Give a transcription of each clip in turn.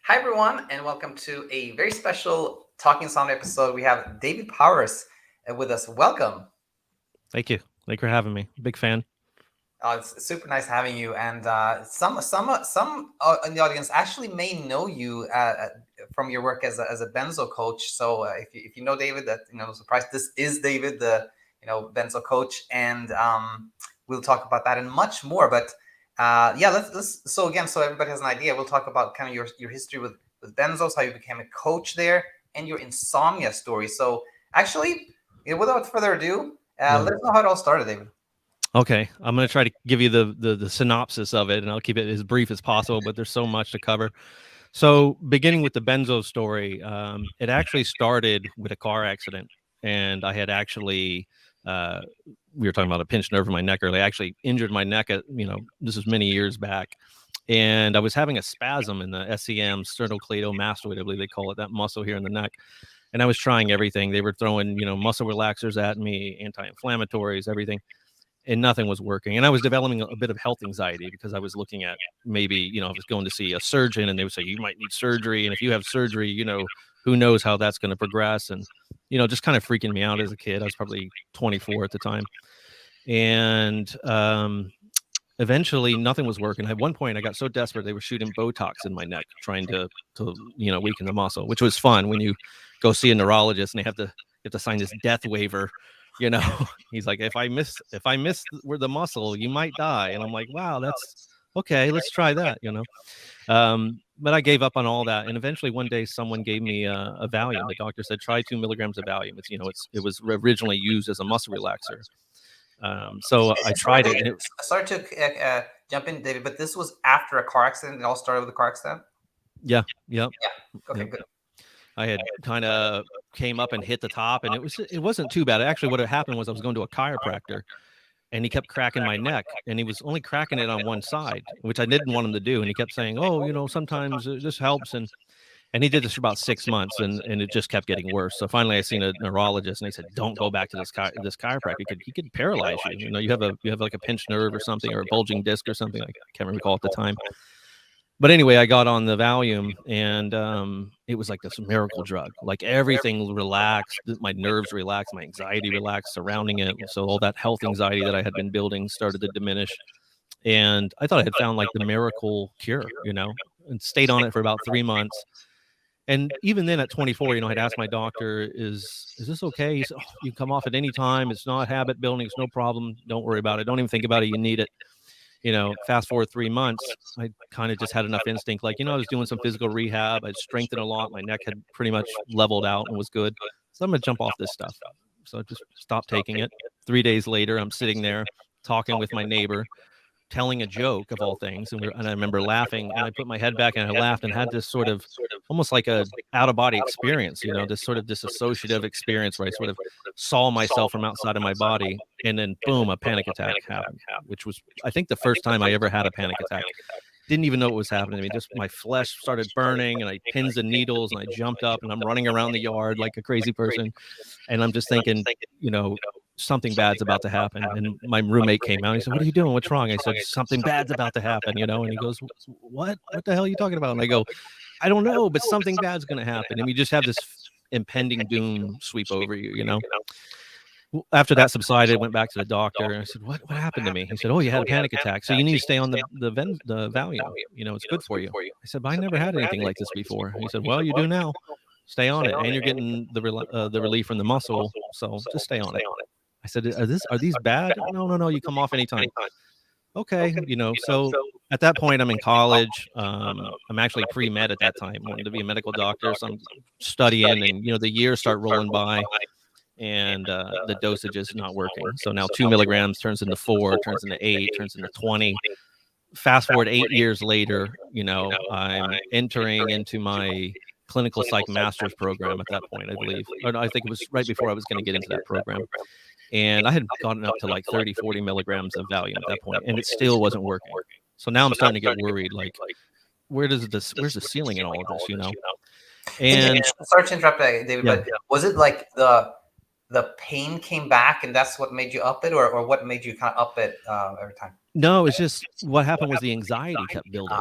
Hi, everyone, and welcome to a very special Talking Sound episode. We have David Powers with us. Welcome. Thank you. Thank you for having me. Big fan. It's super nice having you. And some in the audience actually may know you from your work as a benzo coach. So if you know David, that no surprise, this is David, the benzo coach, and we'll talk about that and much more. But yeah, let's so again, so everybody has an idea. We'll talk about kind of your history with benzos, how you became a coach there, and your insomnia story. So actually, without further ado, let's know how it all started, David. Okay, I'm going to try to give you the synopsis of it, and I'll keep it as brief as possible. But there's so much to cover. So, beginning with the benzo story, it actually started with a car accident, and I had actually. We were talking about a pinched nerve in my neck earlier. I actually injured my neck this is many years back, and I was having a spasm in the SEM, sternocleidomastoid, I believe they call it, that muscle here in the neck. And I was trying everything. They were throwing, muscle relaxers at me, anti-inflammatories, everything, and nothing was working. And I was developing a bit of health anxiety because I was looking at maybe, I was going to see a surgeon, and they would say, you might need surgery. And if you have surgery, who knows how that's going to progress. And, just kind of freaking me out as a kid. I was probably 24 at the time. And eventually nothing was working. At one point I got so desperate, they were shooting Botox in my neck, trying to weaken the muscle, which was fun when you go see a neurologist and you have to sign this death waiver. He's like, if I miss where the muscle, you might die. And I'm like, wow, that's okay, let's try that. But I gave up on all that, and eventually one day someone gave me a Valium. The doctor said, try 2 milligrams of Valium. It was originally used as a muscle relaxer. So I tried it, and sorry to jump in, David, but this was after a car accident. It all started with a car accident. Yeah. Yep. Yeah. Okay. Yep. Good. I had kind of came up and hit the top, and it wasn't too bad. Actually, what had happened was I was going to a chiropractor, and he kept cracking my neck, and he was only cracking it on one side, which I didn't want him to do. And he kept saying, "Oh, sometimes this helps." And he did this for about 6 months, and it just kept getting worse. So finally, I seen a neurologist, and they said, "Don't go back to this chiropractor. He could paralyze you. You have like a pinched nerve or something, or a bulging disc or something. I can't recall at the time." But anyway, I got on the Valium, and it was like this miracle drug. Like everything relaxed, my nerves relaxed, my anxiety relaxed surrounding it. So all that health anxiety that I had been building started to diminish. And I thought I had found like the miracle cure, and stayed on it for about 3 months. And even then at 24, I'd asked my doctor, is this okay? He said, oh, you can come off at any time. It's not habit building. It's no problem. Don't worry about it. Don't even think about it. You need it. Fast forward 3 months, I kind of just had enough instinct. Like, I was doing some physical rehab. I'd strengthened a lot. My neck had pretty much leveled out and was good. So I'm going to jump off this stuff. So I just stopped taking it. 3 days later, I'm sitting there talking with my neighbor, telling a joke of all things. And I remember laughing, and I put my head back and I laughed and had this sort of almost like a out of body experience, this sort of disassociative experience where I sort of saw myself from outside of my body, and then boom, a panic attack happened, which was, I think, the first time I ever had a panic attack. Didn't even know what was happening to me. Just my flesh started burning, and I pins and needles, and I jumped up, and I'm running around the yard like a crazy person. And I'm just thinking, something bad's about to happen. And my roommate came out and he said, what are you doing? What's wrong? I said, something bad's about to happen, and he goes, what the hell are you talking about? And I go, I don't know, but something bad's going to happen. And we just have this impending doom sweep over you. After that subsided, I went back to the doctor, and I said, what happened to me? He said, oh, you had a panic attack. So you need to stay on the Valium. It's good for you. I said, but I never had anything like this before. He said, well, you do now. Stay on it, and you're getting the relief from the muscle, so just stay on it. I said, are these bad? No, you come off anytime. Okay, so at that point, I'm in college. I'm actually pre-med at that time, wanted to be a medical doctor, so I'm studying, and the years start rolling by, and the dosage is not working. So now 2 milligrams turns into 4, turns into 8, turns into 20. Fast forward 8 years later, I'm entering into my clinical psych master's program at that point, I believe. Or no, I think it was right before I was going to get into that program. And I had gotten up to like 30, 40 milligrams of Valium at that point, and it still wasn't working. So now I'm starting to get worried, like, where's the ceiling in all of this, And sorry to interrupt, David, but was it like the the pain came back and that's what made you up it, or what made you kind of up it every time? No, it's just what happened was the anxiety kept building.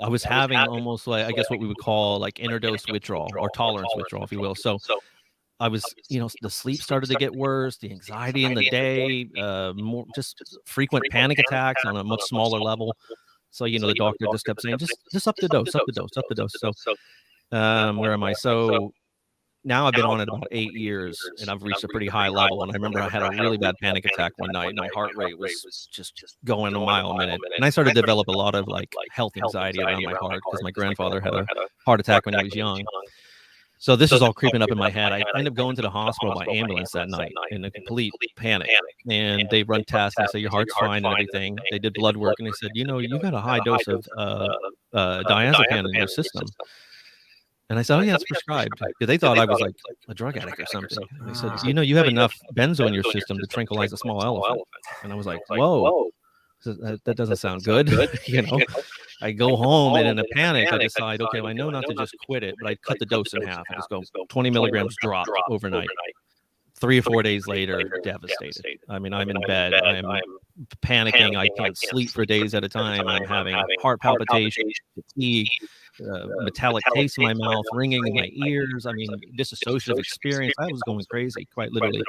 I was having almost like, I guess what we would call like interdose withdrawal or tolerance withdrawal, if you will. So I was, the sleep started to get worse, the anxiety in the day, more just frequent panic attacks on a much smaller level. So, the doctor just kept saying, just up the dose, up the dose, up the dose. So, where am I? So now I've been on it about 8 years and I've reached a pretty high level. And I remember I had a really bad panic attack one night and my heart rate was just going a mile a minute. And I started to develop a lot of like health anxiety around my heart because my grandfather had a heart attack when he was young. So this is all creeping up in my head. I ended up going to the hospital by ambulance that night in a complete panic. And they run tests and they say, your heart's fine and everything. They did blood work and they said, you got a high dose of diazepam in your system. And I said, oh, yeah, it's prescribed. Because they thought I was like a drug addict or something. And they said, you have enough benzo in your system to tranquilize a small elephant. And I was like, whoa, that doesn't sound good. I go home and in a panic, I decide, okay, well, I know not to just quit it, but I cut the dose in half. I just go 20 milligrams drop overnight. 3 or 4 days later, devastated. I mean, I'm in bed. I'm panicking. I can't sleep for days at a time. I'm having heart palpitations, fatigue, metallic taste in my mouth, ringing in my ears. I mean, dissociative experience. I was going crazy, quite literally.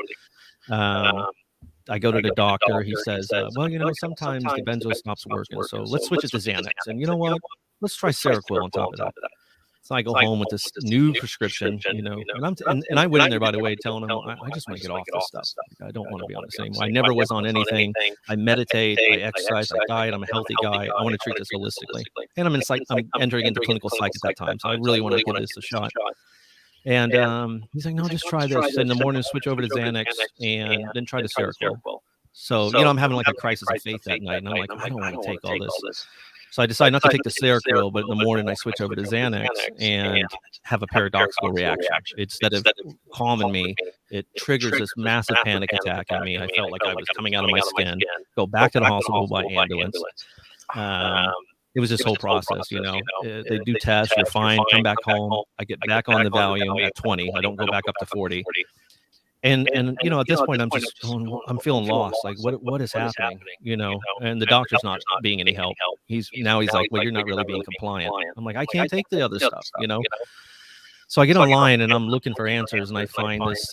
I go to the doctor. He says, well, sometimes the benzo stops working, so let's switch it to Xanax. And you know what? Let's try Seroquel on top of that. So I go home with this new prescription, and I went in there, by the way, telling him, I just want to get off this stuff. Like, I don't want to be on this anymore. I never was on anything. I meditate, I exercise, I diet. I'm a healthy guy. I want to treat this holistically. And I'm entering into clinical psych at that time, so I really want to give this a shot. And he's like, no, just try this. In the morning, switch over to Xanax and then try the Seroquel. So, I'm having like a crisis of faith that night. And I'm like, I don't want to take all this. So I decide not to take the Seroquel, but in the morning I switch over to Xanax and have a paradoxical reaction. Instead of calming me, it triggers this massive panic attack in me. I felt like I was coming out of my skin, go back to the hospital by ambulance. It was this whole process, they do tests, you're fine, come back home. I get back on the Valium at 20. I don't go back up to 40. And at this point, I'm just going, I'm feeling lost. Like, what is happening? And the doctor's not being any help. He's like, well, you're not really being compliant. I'm like, I can't take the other stuff. So I get online and I'm looking for answers, and I find this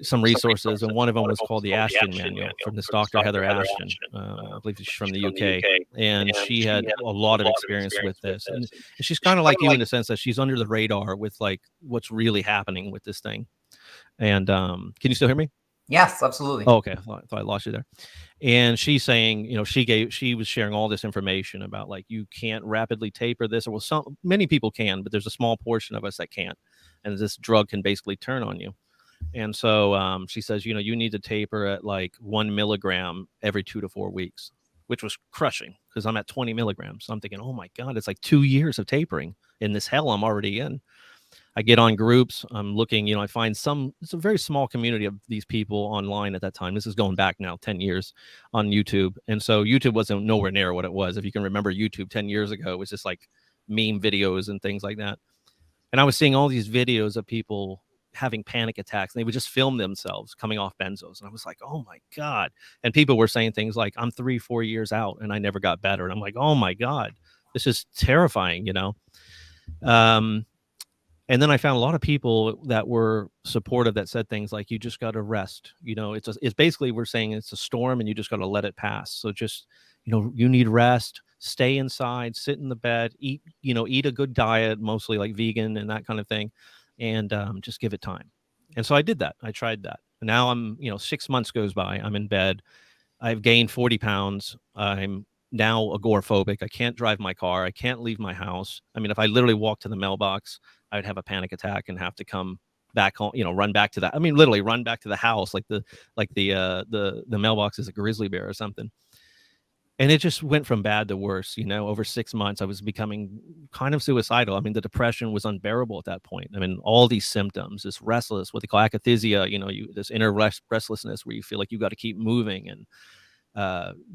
some resources, and one of them was called the Ashton Manual from this Dr. Heather Ashton. I believe she's from the UK, and she had a lot of experience with this. And she's kind of like you in the sense that she's under the radar with like what's really happening with this thing. And can you still hear me? Yes, absolutely. Oh, okay. I thought I lost you there. And she's saying, she was sharing all this information about like, you can't rapidly taper this, or many people can, but there's a small portion of us that can't. And this drug can basically turn on you. And so she says, you need to taper at like 1 milligram every 2 to 4 weeks, which was crushing because I'm at 20 milligrams. So I'm thinking, oh my God, it's like 2 years of tapering in this hell I'm already in. I get on groups. I'm looking, I find it's a very small community of these people online at that time. This is going back now 10 years on YouTube. And so YouTube wasn't nowhere near what it was. If you can remember YouTube 10 years ago, it was just like meme videos and things like that. And I was seeing all these videos of people having panic attacks, and they would just film themselves coming off benzos. And I was like, oh my God. And people were saying things like, I'm 3-4 years out and I never got better. And I'm like, oh my God, this is terrifying, And then I found a lot of people that were supportive that said things like, you just got to rest. It's basically, we're saying it's a storm and you just got to let it pass. So just, you need rest, stay inside, sit in the bed, eat a good diet, mostly like vegan and that kind of thing. And just give it time. And so I did that. I tried that. And now I'm, 6 months goes by. I'm in bed. I've gained 40 pounds. I'm now agoraphobic. I can't drive my car. I can't leave my house. I mean, if I literally walk to the mailbox, I would have a panic attack and have to come back home, run back to that. I mean, literally run back to the house like the mailbox is a grizzly bear or something. And it just went from bad to worse. Over 6 months, I was becoming kind of suicidal. I mean, the depression was unbearable at that point. I mean, all these symptoms, this restless, what they call akathisia, this inner restlessness where you feel like you got to keep moving, and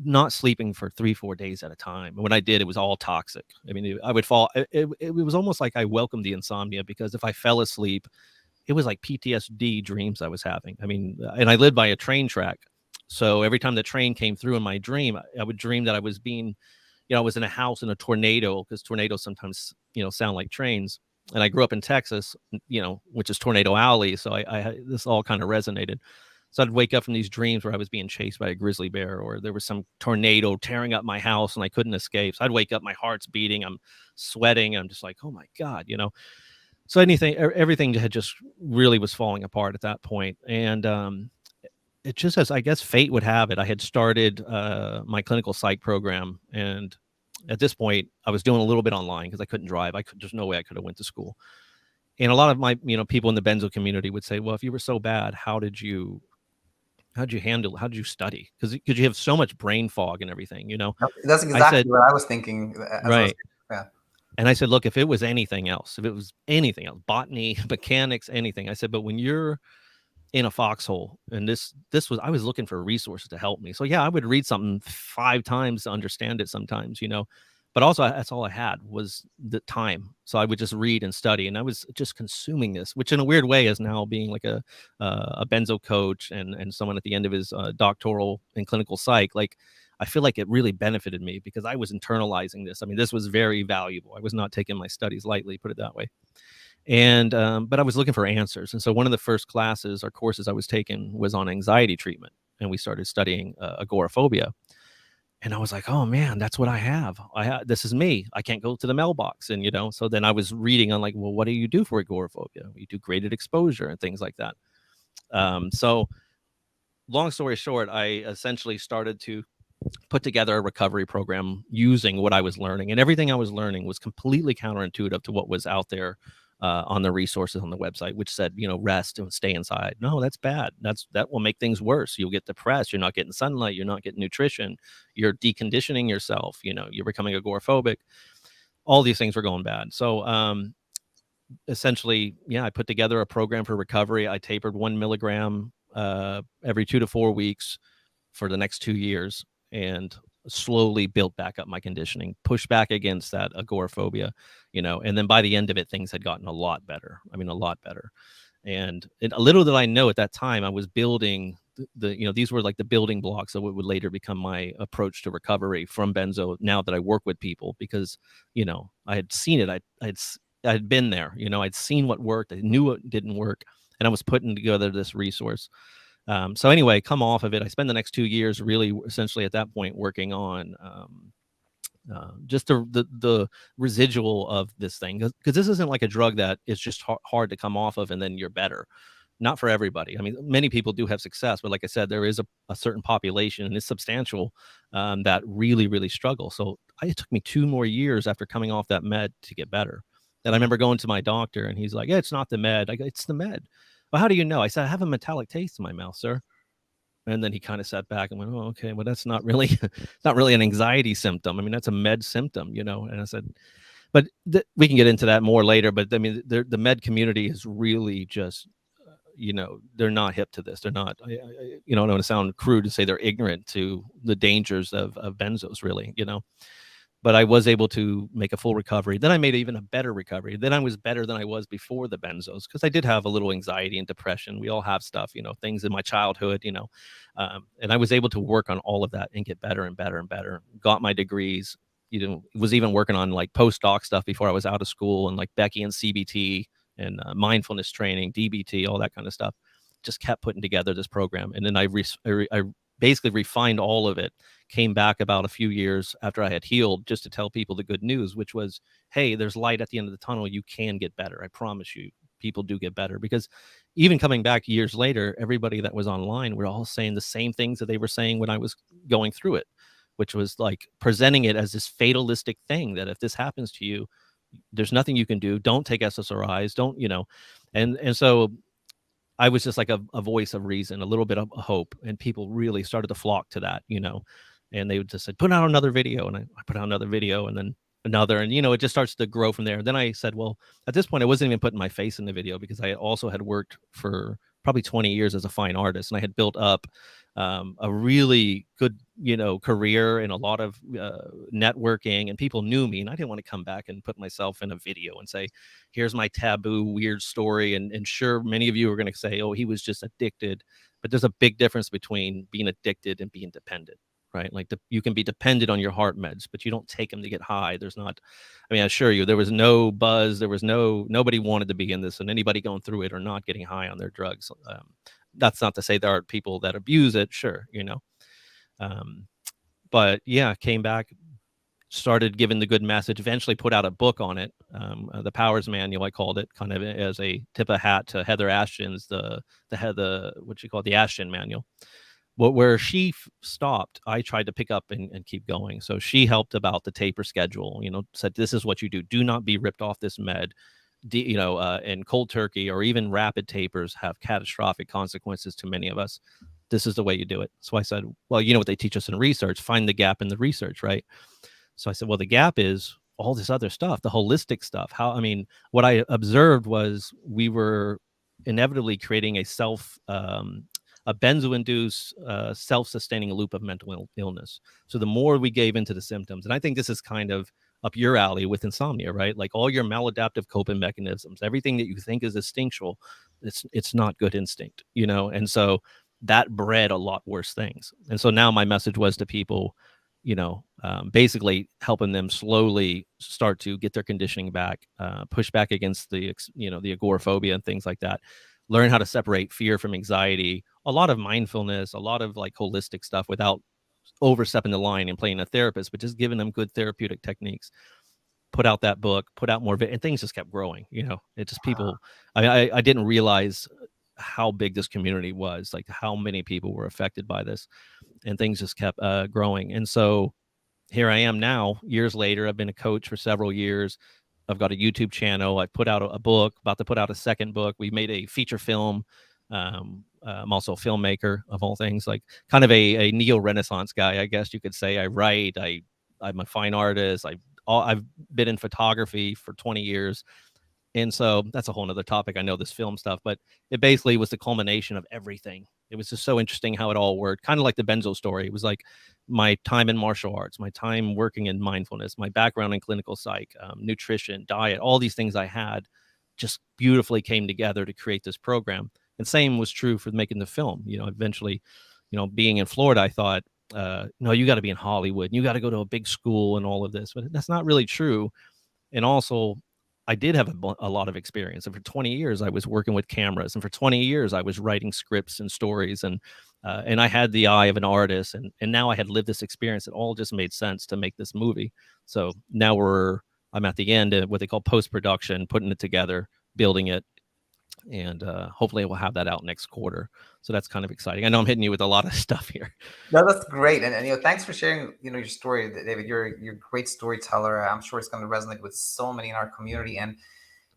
not sleeping for 3-4 days at a time. And when I did, it was all toxic. I mean, I would fall. It was almost like I welcomed the insomnia, because if I fell asleep, it was like PTSD dreams I was having. I mean, and I lived by a train track. So every time the train came through in my dream, I would dream that I was being, I was in a house in a tornado, because tornadoes sometimes, sound like trains. And I grew up in Texas, which is Tornado Alley. So this all kind of resonated. So I'd wake up from these dreams where I was being chased by a grizzly bear, or there was some tornado tearing up my house and I couldn't escape. So I'd wake up, my heart's beating, I'm sweating. I'm just like, oh my God, So everything had just really was falling apart at that point. And it just, as I guess fate would have it, I had started my clinical psych program. And at this point, I was doing a little bit online because I couldn't drive. There's no way I could have went to school. And a lot of my, people in the benzo community would say, well, if you were so bad, how did you study? Because you have so much brain fog and everything, That's exactly what I was thinking. Right. Yeah. And I said, look, if it was anything else, botany, mechanics, anything, I said, but when you're in a foxhole, and I was looking for resources to help me. So yeah, I would read something 5 times to understand it sometimes, but also that's all I had was the time. So I would just read and study, and I was just consuming this, which in a weird way is now being like a benzo coach and someone at the end of his doctoral in clinical psych. Like, I feel like it really benefited me because I was internalizing this. I mean, this was very valuable. I was not taking my studies lightly, put it that way. And but I was looking for answers. And so one of the first classes or courses I was taking was on anxiety treatment, and we started studying agoraphobia. And I was like, oh man, that's what I have. This is me. I can't go to the mailbox. And, so then I was reading on like, well, what do you do for agoraphobia? You do graded exposure and things like that. So long story short, I essentially started to put together a recovery program using what I was learning, and everything I was learning was completely counterintuitive to what was out there on the resources on the website, which said, rest and stay inside. No, that's bad. That will make things worse. You'll get depressed. You're not getting sunlight. You're not getting nutrition. You're deconditioning yourself. You're becoming agoraphobic. All these things were going bad. So essentially, I put together a program for recovery. I tapered 1 milligram every 2 to 4 weeks for the next 2 years, and slowly built back up my conditioning, pushed back against that agoraphobia, and then by the end of it, things had gotten a lot better. I mean, a lot better. And a little did I know at that time, I was building these were like the building blocks of what would later become my approach to recovery from benzo, now that I work with people, because, I had seen it. I had been there, I'd seen what worked. I knew what didn't work, and I was putting together this resource. So anyway, come off of it. I spent the next 2 years really essentially at that point working on just the residual of this thing, because this isn't like a drug that is just hard to come off of and then you're better. Not for everybody. I mean, many people do have success, but like I said, there is a certain population, and it's substantial, that really, really struggle. So it took me 2 more years after coming off that med to get better. And I remember going to my doctor, and he's like, yeah, it's not the med. I go, it's the med. Well, how do you know? I said, I have a metallic taste in my mouth, sir. And then he kind of sat back and went, oh, okay, well, that's not really, not really an anxiety symptom. I mean, that's a med symptom, And I said, but we can get into that more later. But I mean, the med community is really just, they're not hip to this. They're not, I don't want to sound crude to say they're ignorant to the dangers of benzos, really, But I was able to make a full recovery. Then I made even a better recovery. Then I was better than I was before the benzos, because I did have a little anxiety and depression. We all have stuff, things in my childhood, and I was able to work on all of that and get better and better and better. Got my degrees, was even working on like postdoc stuff before I was out of school, and like Becky and CBT and mindfulness training, DBT, all that kind of stuff. Just kept putting together this program. And then I basically refined all of it, came back about a few years after I had healed, just to tell people the good news, which was, hey, there's light at the end of the tunnel. You can get better. I promise you, people do get better. Because even coming back years later, everybody that was online were all saying the same things that they were saying when I was going through it, which was like presenting it as this fatalistic thing that if this happens to you, there's nothing you can do. Don't take SSRIs. Don't, and so I was just like a voice of reason, a little bit of hope, and people really started to flock to that, and they would just say, put out another video. And I put out another video, and then another, and, it just starts to grow from there. Then I said, well, at this point, I wasn't even putting my face in the video, because I also had worked for probably 20 years as a fine artist, and I had built up a really good, career and a lot of networking, and people knew me, and I didn't want to come back and put myself in a video and say, here's my taboo weird story. And sure, many of you are going to say, oh, he was just addicted, but there's a big difference between being addicted and being dependent, right? Like you can be dependent on your heart meds, but you don't take them to get high. There's not, I mean, I assure you, there was no buzz, there was nobody wanted to be in this, and anybody going through it or not getting high on their drugs. That's not to say there aren't people that abuse it, sure, but yeah, came back, started giving the good message, eventually put out a book on it, the Powers Manual, I called it, kind of as a tip of hat to Heather Ashton's, the what you call it, the Ashton Manual. Where she stopped, I tried to pick up and keep going. So she helped about the taper schedule, said, this is what you do. Do not be ripped off this med. And cold turkey or even rapid tapers have catastrophic consequences to many of us. This is the way you do it. So I said, well, you know what they teach us in research, find the gap in the research, right? So I said, well, the gap is all this other stuff, the holistic stuff. What I observed was we were inevitably creating a benzo-induced, self-sustaining loop of mental illness. So the more we gave into the symptoms, and I think this is kind of up your alley with insomnia, right? Like all your maladaptive coping mechanisms, everything that you think is instinctual, it's not good instinct, And so that bred a lot worse things. And so now my message was to people, basically helping them slowly start to get their conditioning back, push back against the agoraphobia and things like that. Learn how to separate fear from anxiety, a lot of mindfulness, a lot of like holistic stuff without overstepping the line and playing a therapist, but just giving them good therapeutic techniques. Put out that book, put out more, and things just kept growing. It just people, I didn't realize how big this community was, like how many people were affected by this, and things just kept growing. And so here I am now, years later. I've been a coach for several years. I've got a YouTube channel. I put out a book, about to put out a second book. We made a feature film. I'm also a filmmaker of all things, like kind of a neo-Renaissance guy, I guess you could say. I write, I'm a fine artist. I've been in photography for 20 years. And so that's a whole nother topic. I know this film stuff, but it basically was the culmination of everything. It was just so interesting how it all worked. Kind of like the benzo story. It was like my time in martial arts, my time working in mindfulness, my background in clinical psych, nutrition, diet, all these things I had just beautifully came together to create this program. And same was true for making the film. Eventually, being in Florida, I thought, no, you got to be in Hollywood. You got to go to a big school and all of this. But that's not really true. And also, I did have a lot of experience. And for 20 years, I was working with cameras. And for 20 years, I was writing scripts and stories. And I had the eye of an artist. And now I had lived this experience. It all just made sense to make this movie. So now I'm at the end of what they call post-production, putting it together, building it. And hopefully we'll have that out next quarter. So that's kind of exciting. I know I'm hitting you with a lot of stuff here. No, that's great. And thanks for sharing, your story, David. You're a great storyteller. I'm sure it's going to resonate with so many in our community. And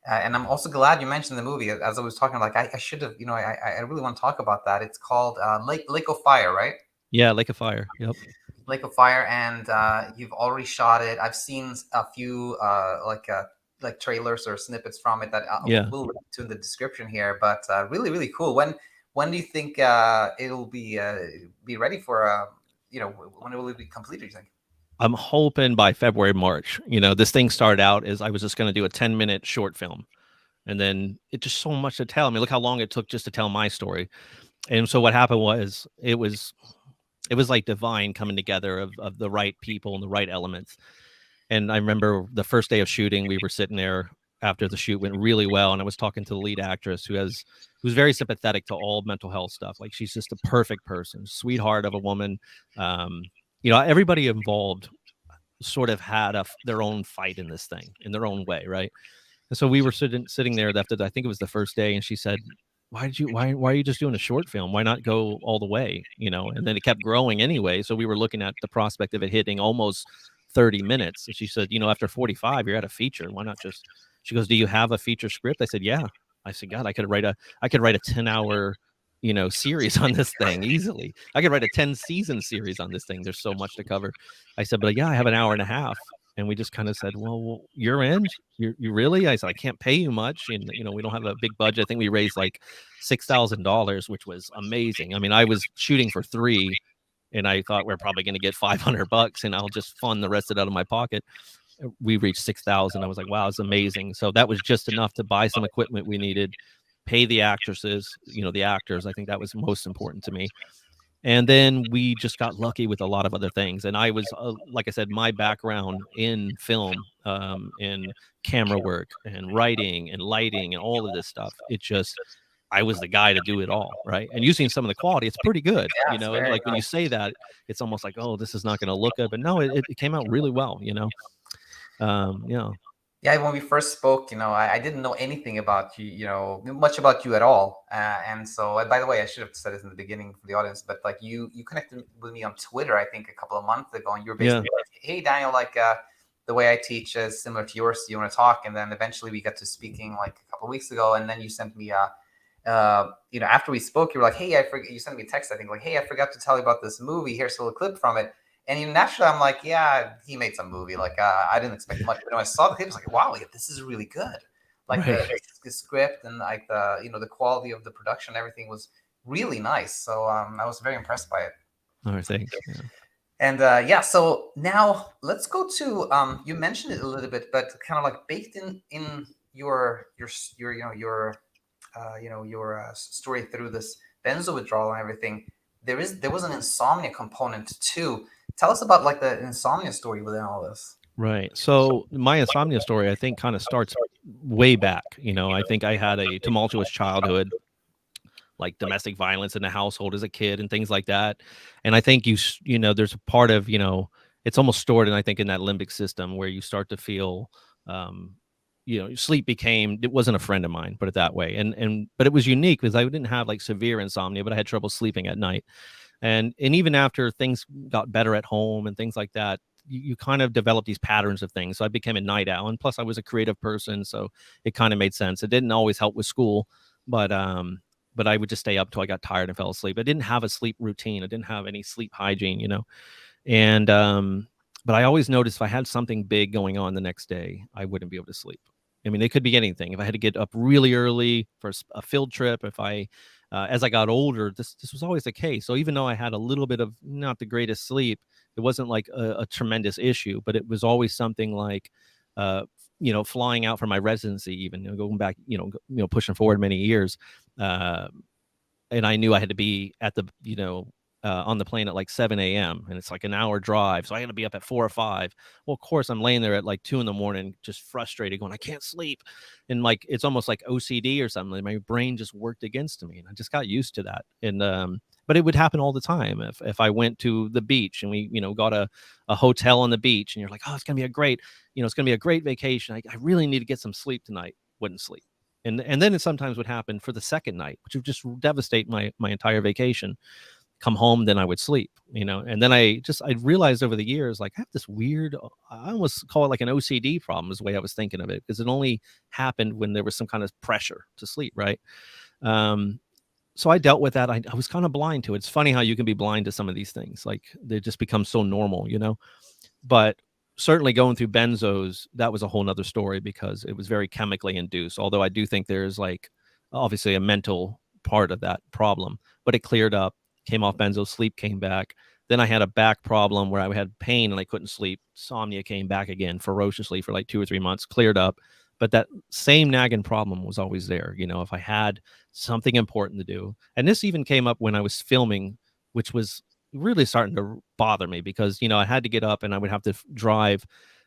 I'm also glad you mentioned the movie. As I was talking, like I should have, I really want to talk about that. It's called Lake of Fire, right? Yeah, Lake of Fire. Yep. Lake of Fire, and you've already shot it. I've seen a few like trailers or snippets from it that we'll link to in the description here. But really, really cool. When do you think it'll be ready for when will it be completed, do you think? I'm hoping by February, March. This thing started out as I was just going to do a 10-minute short film, and then it just so much to tell. I mean, look how long it took just to tell my story. And so what happened was it was like divine coming together of the right people and the right elements. And I remember the first day of shooting, we were sitting there after the shoot went really well, and I was talking to the lead actress who's very sympathetic to all mental health stuff. Like, she's just a perfect person, sweetheart of a woman. Everybody involved sort of had their own fight in this thing in their own way, right? And so we were sitting there after I think it was the first day, and she said, why are you just doing a short film? Why not go all the way? And then it kept growing anyway. So we were looking at the prospect of it hitting almost 30 minutes. And she said, after 45, you're at a feature. Why not just, she goes, do you have a feature script? I said, yeah. I said, God, I could write a 10-hour, series on this thing easily. I could write a 10-season series on this thing. There's so much to cover. I said, but yeah, I have an hour and a half. And we just kind of said, well, you're in? You really? I said, I can't pay you much. And, we don't have a big budget. I think we raised like $6,000, which was amazing. I mean, I was shooting for $3,000, and I thought we're probably going to get $500 and I'll just fund the rest of it out of my pocket. We reached 6,000. I was like, wow, it's amazing. So that was just enough to buy some equipment we needed, pay the actresses, the actors. I think that was most important to me. And then we just got lucky with a lot of other things. And I was, like I said, my background in film, in camera work and writing and lighting and all of this stuff, I was the guy to do it all, right? And using some of the quality, it's pretty good. Yeah, it's very Like when you nice. say that, it's almost like, oh, this is not going to look good. But no, it came out really well, Yeah. Yeah, when we first spoke, I didn't know anything about you, much about you at all. And so, by the way, I should have said this in the beginning for the audience, but like you connected with me on Twitter, I think a couple of months ago, and you were basically like, "Hey, Daniel, like the way I teach is similar to yours. Do you want to talk?" And then eventually we got to speaking like a couple of weeks ago, and then you sent me after we spoke, you were like, "Hey, I forget." You sent me a text, I think, like, "Hey, I forgot to tell you about this movie. Here's a little clip from it." And naturally, I'm like, yeah, he made some movie. Like, I didn't expect much. But when I saw the clip, I was like, wow, like, this is really good. Like Right. the script and like the quality of the production, everything was really nice. So I was very impressed by it. All right. Thanks. Yeah. And so now let's go to you mentioned it a little bit, but kind of like baked in your story through this benzo withdrawal and everything. There was an insomnia component too. Tell us about like the insomnia story within all this. Right. So my insomnia story, I think, kind of starts way back. I think I had a tumultuous childhood, like domestic violence in the household as a kid and things like that. And I think there's a part of, it's almost stored, and I think in that limbic system where you start to feel, sleep it wasn't a friend of mine, put it that way. But it was unique because I didn't have like severe insomnia, but I had trouble sleeping at night. And even after things got better at home and things like that, you kind of develop these patterns of things. So I became a night owl, and plus I was a creative person, so it kind of made sense. It didn't always help with school, but I would just stay up till I got tired and fell asleep. I didn't have a sleep routine. I didn't have any sleep hygiene. And but I always noticed if I had something big going on the next day, I wouldn't be able to sleep. I mean, it could be anything. If I had to get up really early for a field trip, if I as I got older, this was always the case. So even though I had a little bit of not the greatest sleep, it wasn't like a tremendous issue, but it was always something like, flying out for my residency, even going back, pushing forward many years. Uh, and I knew I had to be at the, on the plane at like 7 a.m. and it's like an hour drive. So I had to be up at 4 or 5. Well, of course, I'm laying there at like 2 a.m, just frustrated, going, I can't sleep. And like, it's almost like OCD or something. Like my brain just worked against me, and I just got used to that. And, but it would happen all the time. If I went to the beach and we, got a hotel on the beach, and you're like, oh, it's going to be it's going to be a great vacation. I really need to get some sleep tonight. Wouldn't sleep. And then it sometimes would happen for the second night, which would just devastate my entire vacation. Come home, then I would sleep, and then I realized over the years, like, I have this weird, I almost call it like an OCD problem is the way I was thinking of it, because it only happened when there was some kind of pressure to sleep, right? So I dealt with that. I was kind of blind to it. It's funny how you can be blind to some of these things, like they just become so normal, but certainly going through benzos, that was a whole nother story because it was very chemically induced. Although I do think there's like obviously a mental part of that problem, but it cleared up, came off benzo, sleep came back. Then I had a back problem where I had pain and I couldn't sleep. Insomnia came back again ferociously for like 2 or 3 months, cleared up. But that same nagging problem was always there. If I had something important to do, and this even came up when I was filming, which was really starting to bother me because, I had to get up and I would have to drive,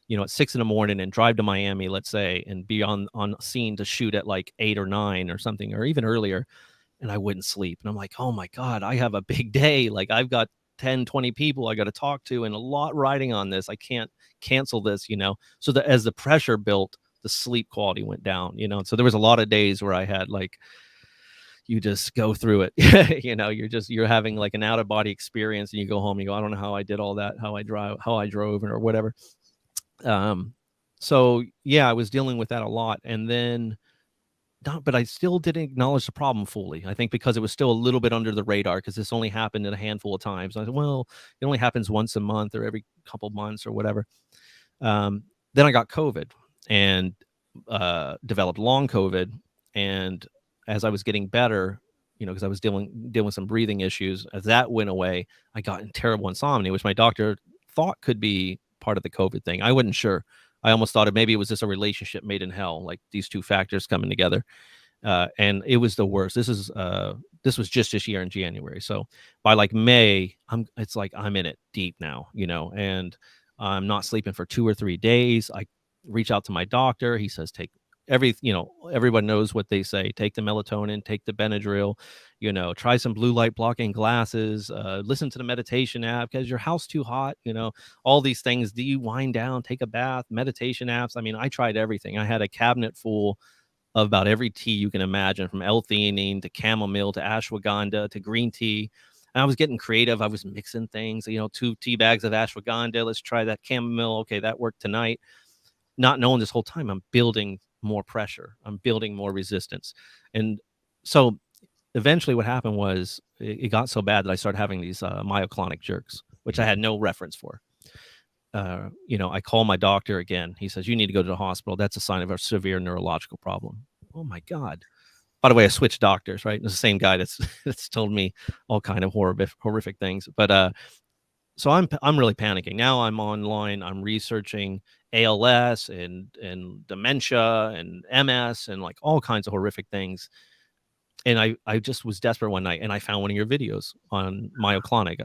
at 6 a.m. and drive to Miami, let's say, and be on scene to shoot at like 8 or 9 or something, or even earlier. And I wouldn't sleep. And I'm like, oh my God, I have a big day. Like I've got 10, 20 people I got to talk to and a lot riding on this. I can't cancel this, So as the pressure built, the sleep quality went down, So there was a lot of days where I had like, you just go through it. You're having like an out of body experience, and you go home, you go, I don't know how I did all that, how I drove or whatever. So yeah, I was dealing with that a lot. And then, but I still didn't acknowledge the problem fully. I think because it was still a little bit under the radar, because this only happened in a handful of times. I said, well, it only happens once a month or every couple months or whatever. Then I got COVID and developed long COVID. And as I was getting better, because I was dealing with some breathing issues. As that went away, I got in terrible insomnia, which my doctor thought could be part of the COVID thing. I wasn't sure. I almost thought maybe it was just a relationship made in hell, like these two factors coming together. And it was the worst. This was just this year in January. So by like May, it's like I'm in it deep now, and I'm not sleeping for 2 or 3 days. I reach out to my doctor. He says, everyone knows what they say. Take the melatonin, take the Benadryl, try some blue light blocking glasses, listen to the meditation app because your house too hot, all these things. Do you wind down, take a bath, meditation apps? I mean, I tried everything. I had a cabinet full of about every tea you can imagine, from L-theanine to chamomile to ashwagandha to green tea. And I was getting creative. I was mixing things, 2 tea bags of ashwagandha. Let's try that chamomile. Okay, that worked tonight. Not knowing this whole time, I'm building more pressure. I'm building more resistance. And so eventually what happened was it got so bad that I started having these myoclonic jerks, which I had no reference for. I call my doctor again. He says, you need to go to the hospital. That's a sign of a severe neurological problem. Oh my God. By the way, I switched doctors, right? It's the same guy that's told me all kind of horrific things. But so I'm really panicking. Now I'm online. I'm researching ALS and dementia and MS and like all kinds of horrific things. And I just was desperate one night and I found one of your videos on myoclonic.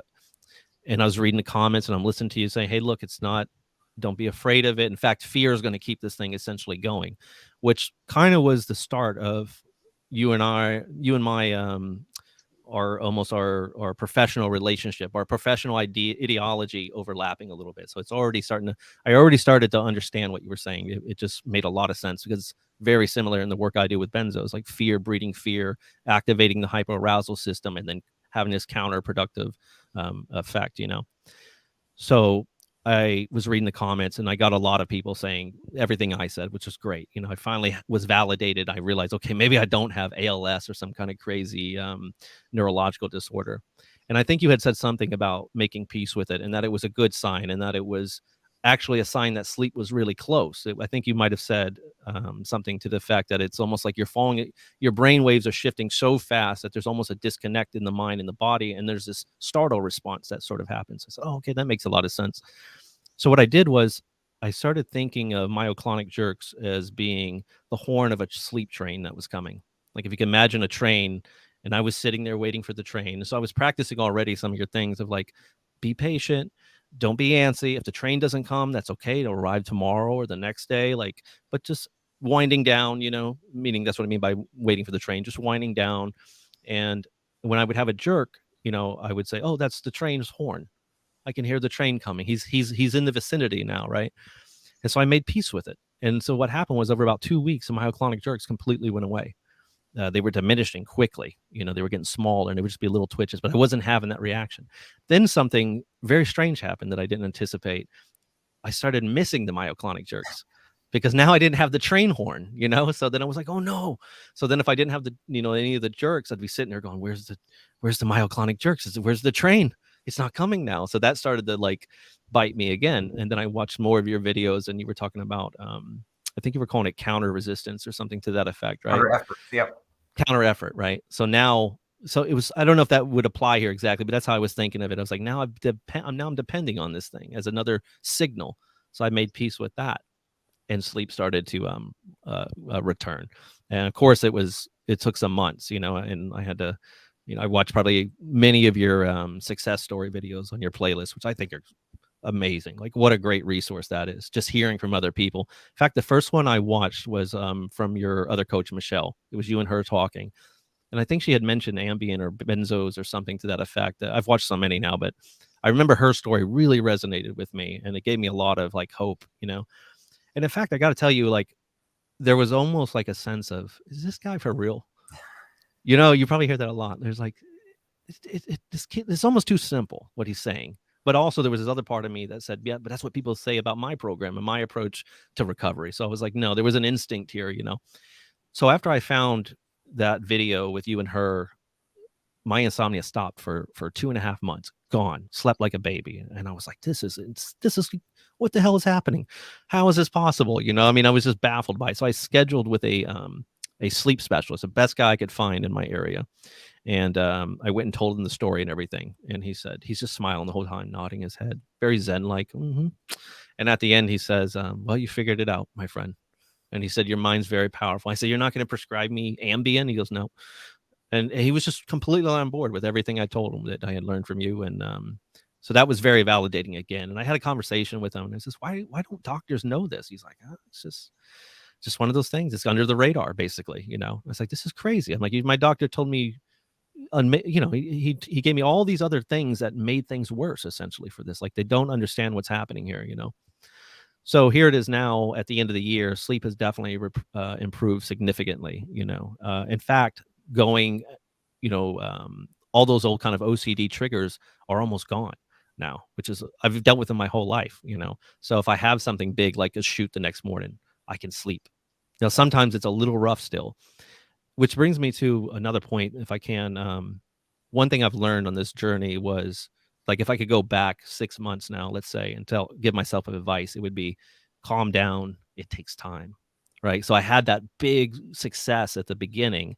And I was reading the comments and I'm listening to you saying, hey, look, don't be afraid of it. In fact, fear is going to keep this thing essentially going, which kind of was the start of you and my our professional relationship, our professional ideology overlapping a little bit. So I already started to understand what you were saying. It just made a lot of sense because it's very similar in the work I do with benzos, like fear, breeding fear, activating the hyperarousal system, and then having this counterproductive effect, So I was reading the comments and I got a lot of people saying everything I said, which was great. I finally was validated. I realized, okay, maybe I don't have ALS or some kind of crazy neurological disorder. And I think you had said something about making peace with it and that it was a good sign and that it was actually a sign that sleep was really close. I think you might have said something to the effect that it's almost like your brain waves are shifting so fast that there's almost a disconnect in the mind and the body. And there's this startle response that sort of happens. I said, oh, okay, that makes a lot of sense. So what I did was I started thinking of myoclonic jerks as being the horn of a sleep train that was coming. Like if you can imagine a train and I was sitting there waiting for the train. So I was practicing already some of your things of like, be patient. Don't be antsy. If the train doesn't come, that's okay. It'll arrive tomorrow or the next day. But just winding down, meaning that's what I mean by waiting for the train, just winding down. And when I would have a jerk, I would say, oh, that's the train's horn. I can hear the train coming. He's in the vicinity now, right? And so I made peace with it. And so what happened was over about 2 weeks, the myoclonic jerks completely went away. They were diminishing quickly. They were getting smaller and they would just be little twitches, but I wasn't having that reaction. Then something very strange happened that I didn't anticipate. I started missing the myoclonic jerks because now I didn't have the train horn, So then I was like, oh no. So then if I didn't have the, any of the jerks, I'd be sitting there going, where's the myoclonic jerks? Where's the train? It's not coming now. So that started to like bite me again. And then I watched more of your videos and you were talking about, I think you were calling it counter resistance or something to that effect, right? Counter effort. Yep. Counter effort, right? So it was, I don't know if that would apply here exactly, but that's how I was thinking of it. I was like, now I'm depending on this thing as another signal. So I made peace with that and sleep started to return. And of course it took some months, and I had to, I watched probably many of your success story videos on your playlist, which I think are amazing. Like what a great resource that is, just hearing from other people. In fact, the first one I watched was from your other coach, Michelle. It was you and her talking. And I think she had mentioned Ambien or benzos or something to that effect. I've watched so many now, but I remember her story really resonated with me and it gave me a lot of like hope, And in fact, I got to tell you, like, there was almost like a sense of, is this guy for real? You probably hear that a lot. There's like, this kid, it's almost too simple what he's saying. But also there was this other part of me that said, yeah, but that's what people say about my program and my approach to recovery. So I was like, no, there was an instinct here, So after I found that video with you and her, my insomnia stopped for 2.5 months, gone, slept like a baby. And I was like, this is what the hell is happening? How is this possible? I was just baffled by it. So I scheduled with a a sleep specialist, the best guy I could find in my area. And I went and told him the story and everything. And he said, he's just smiling the whole time, nodding his head, very zen like. And at the end, he says, well, you figured it out, my friend. And he said, your mind's very powerful. I said, you're not going to prescribe me Ambien? He goes, no. And he was just completely on board with everything I told him that I had learned from you. And so that was very validating again. And I had a conversation with him, and I says, why don't doctors know this? He's like, it's just one of those things. It's under the radar, basically. I was like, this is crazy. I'm like, my doctor told me, he gave me all these other things that made things worse, essentially, for this. Like, they don't understand what's happening here. So here it is now at the end of the year. Sleep has definitely improved significantly. In fact, going, all those old kind of OCD triggers are almost gone now, which is, I've dealt with them my whole life. So if I have something big like a shoot the next morning, I can sleep. Now, sometimes it's a little rough still, which brings me to another point, if I can. One thing I've learned on this journey was, like, if I could go back 6 months now, let's say, and give myself advice, it would be calm down. It takes time, right? So I had that big success at the beginning,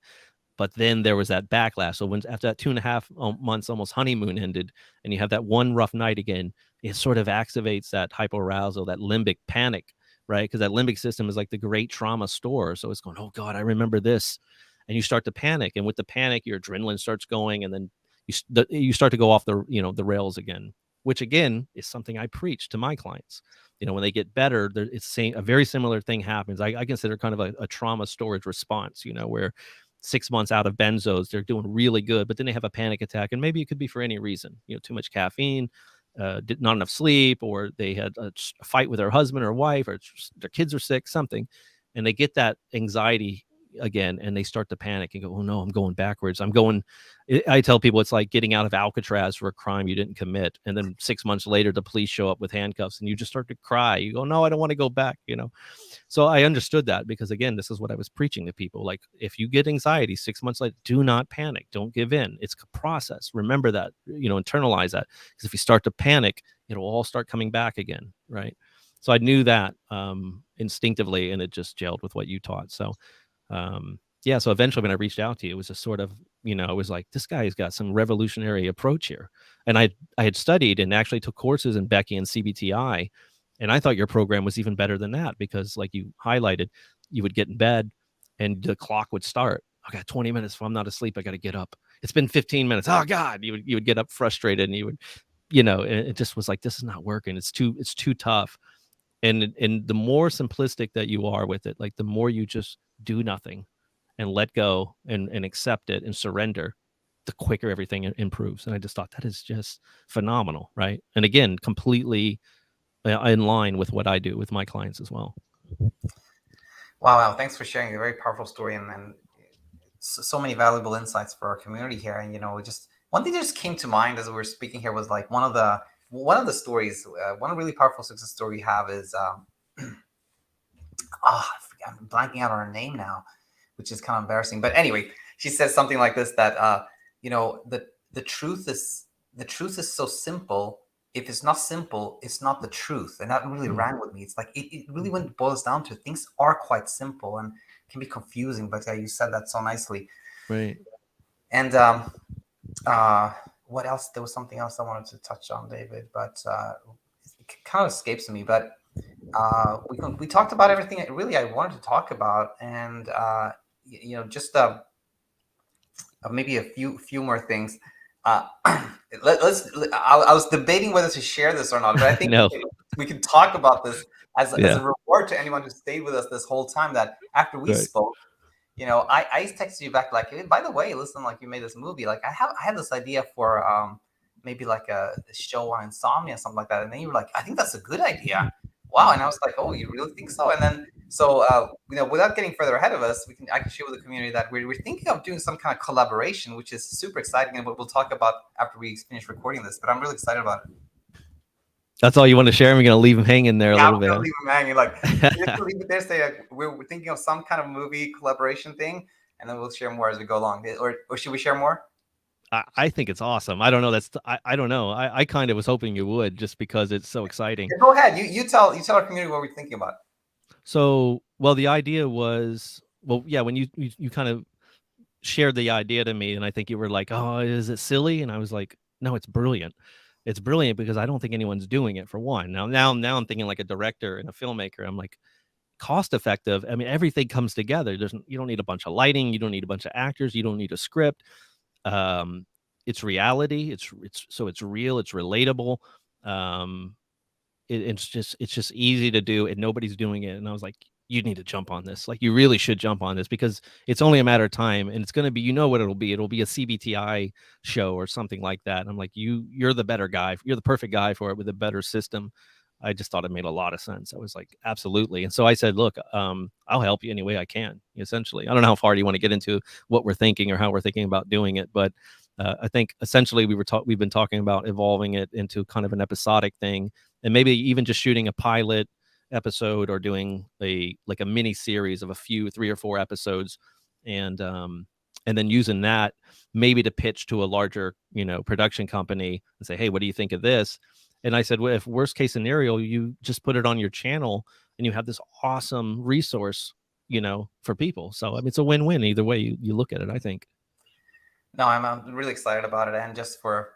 but then there was that backlash. So after that 2.5 months, almost honeymoon ended, and you have that one rough night again, it sort of activates that hyperarousal, that limbic panic, right? Because that limbic system is like the great trauma store. So it's going, oh God, I remember this. And you start to panic. And with the panic, your adrenaline starts going, and then you start to go off the rails again, which again is something I preach to my clients. When they get better, it's saying a very similar thing happens. I consider kind of a trauma storage response, where 6 months out of benzos, they're doing really good, but then they have a panic attack, and maybe it could be for any reason, too much caffeine, not enough sleep, or they had a fight with their husband or wife, or their kids are sick, something, and they get that anxiety again, and they start to panic and go, oh no, I'm going backwards. I tell people it's like getting out of Alcatraz for a crime you didn't commit, and then 6 months later the police show up with handcuffs, and you just start to cry. You go, no, I don't want to go back. So I understood that, because again, this is what I was preaching to people. Like, if you get anxiety 6 months later, do not panic. Don't give in. It's a process. Remember that, internalize that, because if you start to panic, it'll all start coming back again, right? So I knew that instinctively, and it just gelled with what you taught. So so eventually when I reached out to you, it was just sort of, it was like, this guy's got some revolutionary approach here. And I had studied and actually took courses in Becky and CBT-I, and I thought your program was even better than that, because, like you highlighted, you would get in bed and the clock would start. I got 20 minutes. If I'm not asleep, I got to get up. It's been 15 minutes. Oh God, you would get up frustrated, and you would, it just was like, this is not working. It's too tough. And the more simplistic that you are with it, like, the more you just do nothing and let go and accept it and surrender, the quicker everything improves. And I just thought that is just phenomenal, right? And again, completely in line with what I do with my clients as well. Wow. Thanks for sharing a very powerful story, and so many valuable insights for our community here. And just one thing that just came to mind as we were speaking here was, like, one of the stories, one really powerful success story we have is I'm blanking out on her name now, which is kind of embarrassing. But anyway, she says something like this, that the truth is so simple. If it's not simple, it's not the truth. And that really rang with me. It's like, it really, when it boils down to it, things are quite simple and can be confusing. But you said that so nicely. Right. And what else? There was something else I wanted to touch on, David, but it kind of escapes me. But we talked about everything really I wanted to talk about, and just maybe a few more things. I was debating whether to share this or not, but I think No. we can talk about this as a reward to anyone who stayed with us this whole time. That after we spoke, I texted you back, like, hey, by the way, listen, like, you made this movie. Like, I had this idea for maybe like a show on insomnia, something like that. And then you were like, I think that's a good idea. Wow. And I was like, oh, you really think so? And then, without getting further ahead of us, I can share with the community that we're thinking of doing some kind of collaboration, which is super exciting, and what we'll talk about after we finish recording this. But I'm really excited about it. That's all you want to share? We're going to leave him hanging there a little bit. I'm going to leave him hanging. Like, just leave it there. Say, like, we're thinking of some kind of movie collaboration thing, and then we'll share more as we go along. Or should we share more? I think it's awesome. I don't know. I don't know. I kind of was hoping you would, just because it's so exciting. Go ahead. You tell our community what we're thinking about. So, well, the idea was, well, yeah, when you kind of shared the idea to me, and I think you were like, "Oh, is it silly?" And I was like, "No, it's brilliant. It's brilliant because I don't think anyone's doing it for one." Now I'm thinking like a director and a filmmaker. I'm like, cost effective. I mean, everything comes together. You don't need a bunch of lighting, you don't need a bunch of actors, you don't need a script. Um, it's reality. It's real. It's relatable. Um, it's just easy to do, and nobody's doing it. And I was like, you need to jump on this. Like, you really should jump on this because it's only a matter of time, and it's going to be, you know what it'll be. It'll be a CBT-I show or something like that. And I'm like, you're the better guy. You're the perfect guy for it with a better system. I just thought it made a lot of sense. I was like, absolutely. And so I said, look, I'll help you any way I can. Essentially, I don't know how far you want to get into what we're thinking or how we're thinking about doing it, but I think essentially we've been talking about evolving it into kind of an episodic thing, and maybe even just shooting a pilot episode or doing a mini series of a few 3 or 4 episodes, and then using that maybe to pitch to a larger production company and say, hey, what do you think of this? And I said, well, if worst case scenario, you just put it on your channel and you have this awesome resource for people. So I mean, it's a win-win either way you look at it, I think. No, I'm really excited about it. And just for,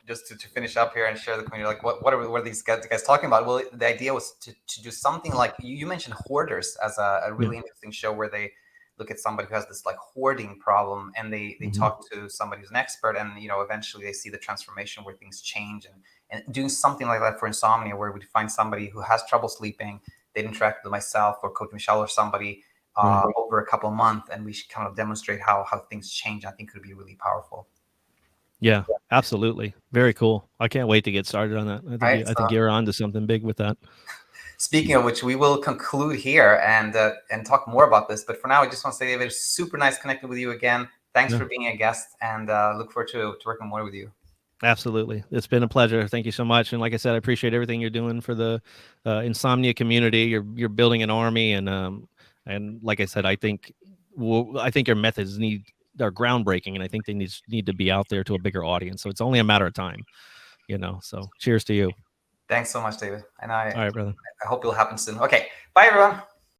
just to finish up here and share the community, like what are these guys talking about? Well, the idea was to do something like you mentioned Hoarders as a really interesting show where they look at somebody who has this like hoarding problem, and they talk to somebody who's an expert, and eventually they see the transformation where things change, and doing something like that for insomnia, where we find somebody who has trouble sleeping, they'd interact with myself or Coach Michelle or somebody over a couple of months, and we should kind of demonstrate how things change. I think it would be really powerful. Yeah, absolutely. Very cool. I can't wait to get started on that. I think you're on to something big with that. Speaking of which, we will conclude here and talk more about this. But for now, I just want to say, David, it's super nice connecting with you again. Thanks for being a guest, and look forward to working more with you. Absolutely. It's been a pleasure. Thank you so much. And like I said, I appreciate everything you're doing for the insomnia community. You're building an army, and like I said, I think your methods are groundbreaking, and I think they need to be out there to a bigger audience. So it's only a matter of time, So cheers to you. Thanks so much, David. And all right, brother. I hope it'll happen soon. Okay. Bye, everyone.